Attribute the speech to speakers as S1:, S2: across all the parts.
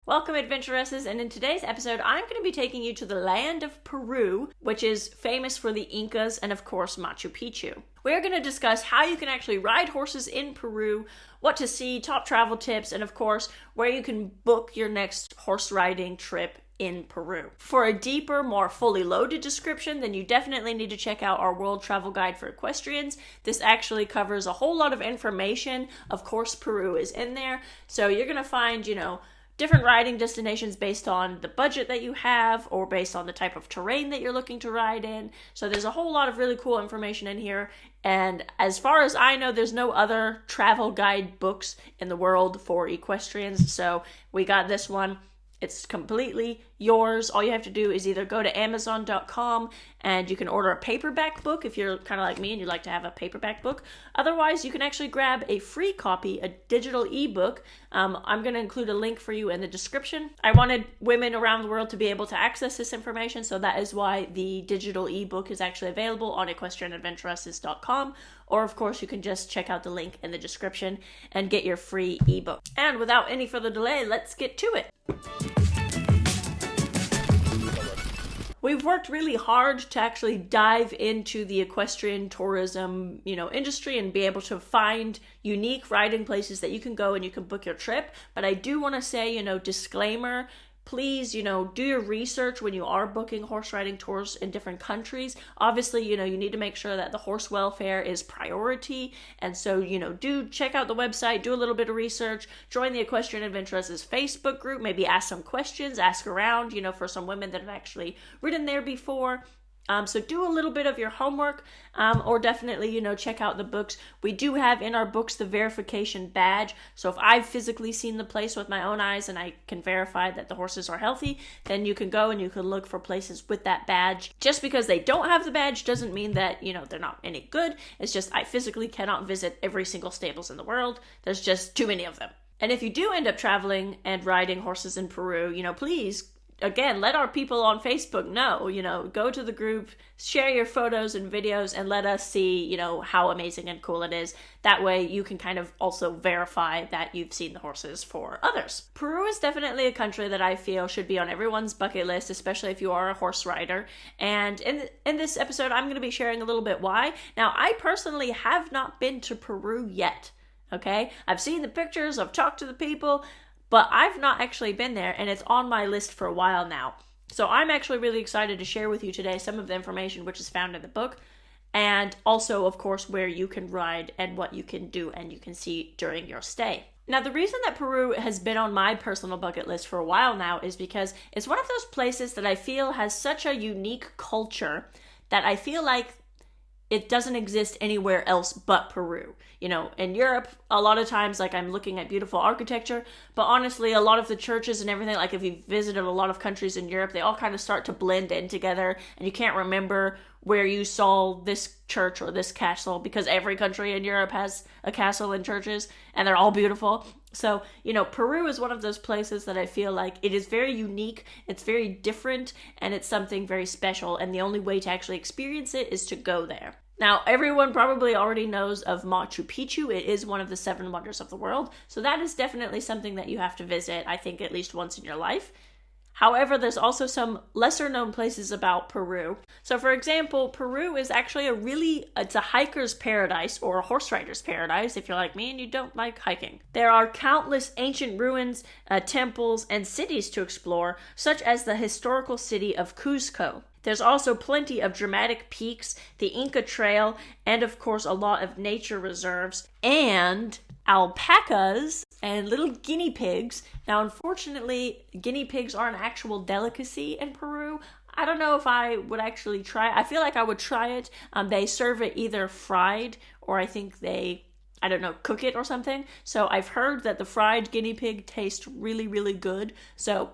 S1: Welcome, adventuresses, and in today's episode, I'm going to be taking you to the land of Peru, which is famous for the Incas and, of course, Machu Picchu. We're going to discuss how you can actually ride horses in Peru, what to see, top travel tips, and, of course, where you can book your next horse riding trip in Peru. For a deeper, more fully loaded description, then you definitely need to check out our World Travel Guide for Equestrians. This actually covers a whole lot of information. Of course, Peru is in there, so you're going to find, different riding destinations based on the budget that you have or based on the type of terrain that you're looking to ride in. So there's a whole lot of really cool information in here. And as far as I know, there's no other travel guide books in the world for equestrians. So we got this one. It's completely yours. All you have to do is either go to Amazon.com and you can order a paperback book if you're kind of like me and you like to have a paperback book. Otherwise, you can actually grab a free copy, a digital ebook. I'm going to include a link for you in the description. I wanted women around the world to be able to access this information, so that is why the digital ebook is actually available on equestrianadventuresses.com. Or, of course, you can just check out the link in the description and get your free ebook. And without any further delay, let's get to it. We've worked really hard to actually dive into the equestrian tourism, industry and be able to find unique riding places that you can go and you can book your trip. But I do want to say, disclaimer, please, do your research when you are booking horse riding tours in different countries. Obviously, you need to make sure that the horse welfare is priority. And so, do check out the website, do a little bit of research, join the Equestrian Adventuresses Facebook group, maybe ask some questions, ask around, for some women that have actually ridden there before. So do a little bit of your homework, or definitely, check out the books. We do have in our books the verification badge. So if I've physically seen the place with my own eyes and I can verify that the horses are healthy, then you can go and you can look for places with that badge. Just because they don't have the badge doesn't mean that, they're not any good. It's just I physically cannot visit every single stables in the world. There's just too many of them. And if you do end up traveling and riding horses in Peru, please, again, let our people on Facebook know, go to the group, share your photos and videos, and let us see, how amazing and cool it is. That way you can kind of also verify that you've seen the horses for others. Peru is definitely a country that I feel should be on everyone's bucket list, especially if you are a horse rider. And in this episode, I'm going to be sharing a little bit why. Now, I personally have not been to Peru yet, okay? I've seen the pictures, I've talked to the people, but I've not actually been there, and it's on my list for a while now. So I'm actually really excited to share with you today some of the information which is found in the book, and also, of course, where you can ride and what you can do and you can see during your stay. Now, the reason that Peru has been on my personal bucket list for a while now is because it's one of those places that I feel has such a unique culture that I feel like it doesn't exist anywhere else but Peru. In Europe, a lot of times, I'm looking at beautiful architecture, but honestly, a lot of the churches and everything, if you've visited a lot of countries in Europe, they all kind of start to blend in together, and you can't remember where you saw this church or this castle, because every country in Europe has a castle and churches, and they're all beautiful. So, Peru is one of those places that I feel like it is very unique, it's very different, and it's something very special, and the only way to actually experience it is to go there. Now, everyone probably already knows of Machu Picchu. It is one of the 7 wonders of the world, so that is definitely something that you have to visit, I think, at least once in your life. However, there's also some lesser known places about Peru. So for example, Peru is actually it's a hiker's paradise or a horse rider's paradise if you're like me and you don't like hiking. There are countless ancient ruins, temples, and cities to explore, such as the historical city of Cuzco. There's also plenty of dramatic peaks, the Inca Trail, and of course a lot of nature reserves, and alpacas and little guinea pigs. Now, unfortunately, guinea pigs are an actual delicacy in Peru. I don't know if I would actually try it. I feel like I would try it. They serve it either fried or I think they, cook it or something. So I've heard that the fried guinea pig tastes really, really good. So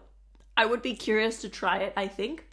S1: I would be curious to try it, I think,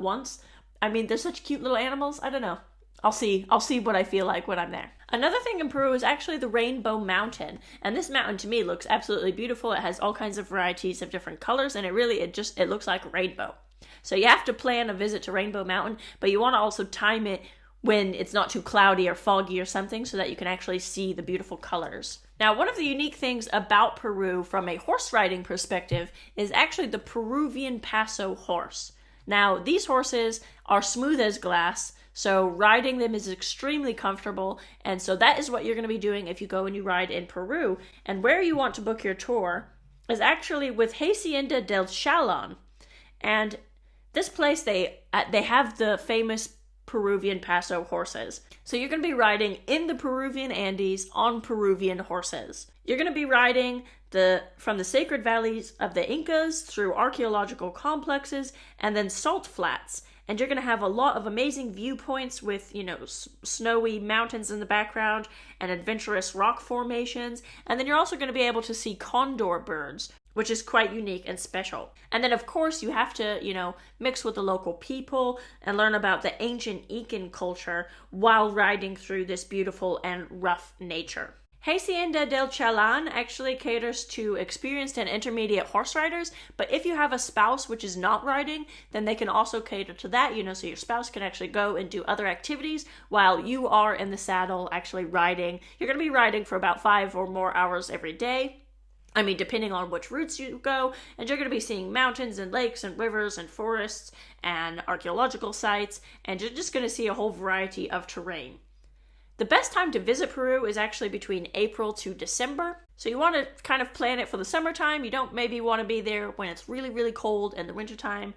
S1: once. They're such cute little animals. I don't know. I'll see what I feel like when I'm there. Another thing in Peru is actually the Rainbow Mountain. And this mountain to me looks absolutely beautiful. It has all kinds of varieties of different colors, and it looks like a rainbow. So you have to plan a visit to Rainbow Mountain, but you want to also time it when it's not too cloudy or foggy or something so that you can actually see the beautiful colors. Now, one of the unique things about Peru from a horse riding perspective is actually the Peruvian Paso horse. Now, these horses are smooth as glass, so riding them is extremely comfortable, and so that is what you're going to be doing if you go and you ride in Peru. And where you want to book your tour is actually with Hacienda del Chalon. And this place, they have the famous Peruvian Paso horses. So you're going to be riding in the Peruvian Andes on Peruvian horses. You're going to be riding from the sacred valleys of the Incas through archaeological complexes and then salt flats. And you're going to have a lot of amazing viewpoints with, snowy mountains in the background and adventurous rock formations. And then you're also going to be able to see condor birds, which is quite unique and special. And then, of course, you have to, mix with the local people and learn about the ancient Incan culture while riding through this beautiful and rough nature. Hacienda del Chalán actually caters to experienced and intermediate horse riders, but if you have a spouse which is not riding, then they can also cater to that, so your spouse can actually go and do other activities while you are in the saddle actually riding. You're going to be riding for about 5 or more hours every day. Depending on which routes you go, and you're going to be seeing mountains and lakes and rivers and forests and archaeological sites, and you're just going to see a whole variety of terrain. The best time to visit Peru is actually between April to December. So you want to kind of plan it for the summertime. You don't maybe want to be there when it's really, really cold in the wintertime.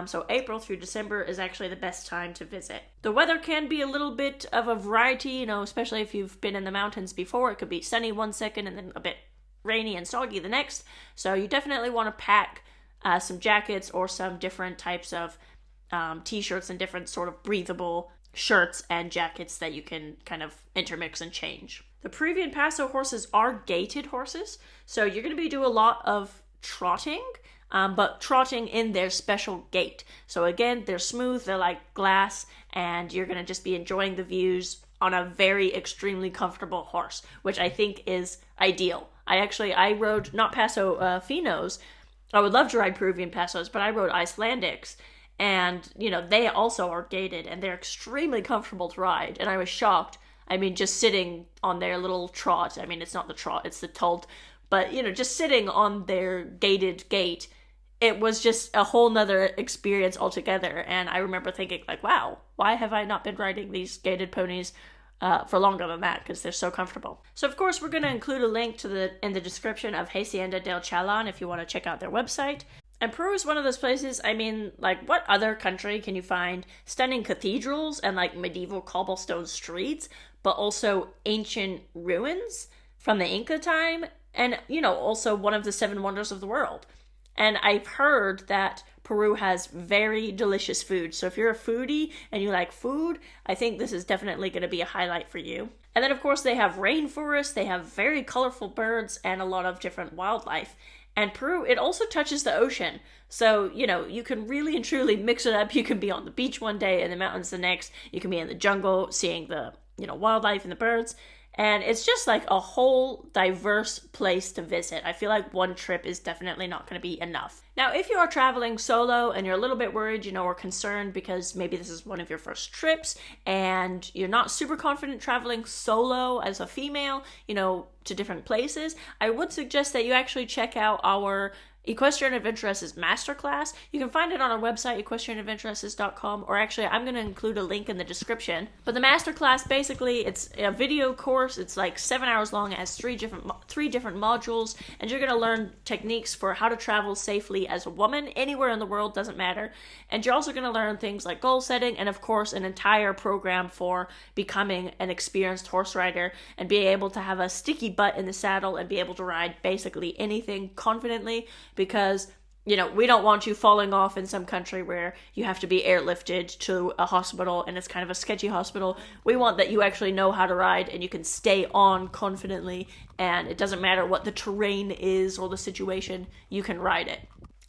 S1: So April through December is actually the best time to visit. The weather can be a little bit of a variety, especially if you've been in the mountains before. It could be sunny one second and then a bit rainy and soggy the next. So you definitely want to pack some jackets or some different types of t-shirts and different sort of breathable shirts and jackets that you can kind of intermix and change. The Peruvian Paso horses are gaited horses, so you're going to be doing a lot of trotting, but trotting in their special gait. So again, they're smooth, they're like glass, and you're going to just be enjoying the views on a very extremely comfortable horse, which I think is ideal. I rode not Paso Finos. I would love to ride Peruvian Pasos, but I rode Icelandics. And, they also are gaited and they're extremely comfortable to ride. And I was shocked. Just sitting on their little trot. It's not the trot, it's the tolt. But, just sitting on their gaited gait, it was just a whole nother experience altogether. And I remember thinking, wow, why have I not been riding these gaited ponies for longer than that, because they're so comfortable. So of course we're going to include a link in the description of Hacienda del Chalán if you want to check out their website. And Peru is one of those places, what other country can you find stunning cathedrals and medieval cobblestone streets, but also ancient ruins from the Inca time, and also one of the 7 wonders of the world. And I've heard that Peru has very delicious food. So if you're a foodie and you like food, I think this is definitely going to be a highlight for you. And then of course they have rainforests, they have very colorful birds and a lot of different wildlife. And Peru, it also touches the ocean. So, you can really and truly mix it up. You can be on the beach one day and the mountains the next. You can be in the jungle seeing the, wildlife and the birds. And it's just a whole diverse place to visit. I feel like one trip is definitely not going to be enough. Now, if you are traveling solo and you're a little bit worried, or concerned because maybe this is one of your first trips and you're not super confident traveling solo as a female, to different places, I would suggest that you actually check out our Equestrian Adventuresses Masterclass. You can find it on our website, equestrianadventuresses.com, or actually I'm going to include a link in the description. But the Masterclass, basically, it's a video course. It's 7 hours long. It has three different modules, and you're going to learn techniques for how to travel safely as a woman anywhere in the world, doesn't matter. And you're also going to learn things like goal setting and, of course, an entire program for becoming an experienced horse rider and being able to have a sticky butt in the saddle and be able to ride basically anything confidently. Because, we don't want you falling off in some country where you have to be airlifted to a hospital and it's kind of a sketchy hospital. We want that you actually know how to ride and you can stay on confidently, and it doesn't matter what the terrain is or the situation, you can ride it.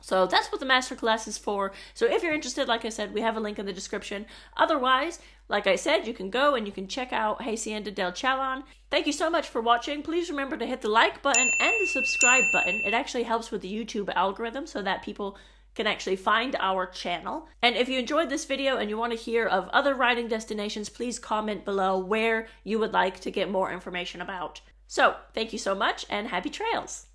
S1: So that's what the masterclass is for. So if you're interested, like I said, we have a link in the description. Otherwise, like I said, you can go and you can check out Hacienda del Chalán. Thank you so much for watching. Please remember to hit the like button and the subscribe button. It actually helps with the YouTube algorithm so that people can actually find our channel. And if you enjoyed this video and you want to hear of other riding destinations, please comment below where you would like to get more information about. So thank you so much and happy trails.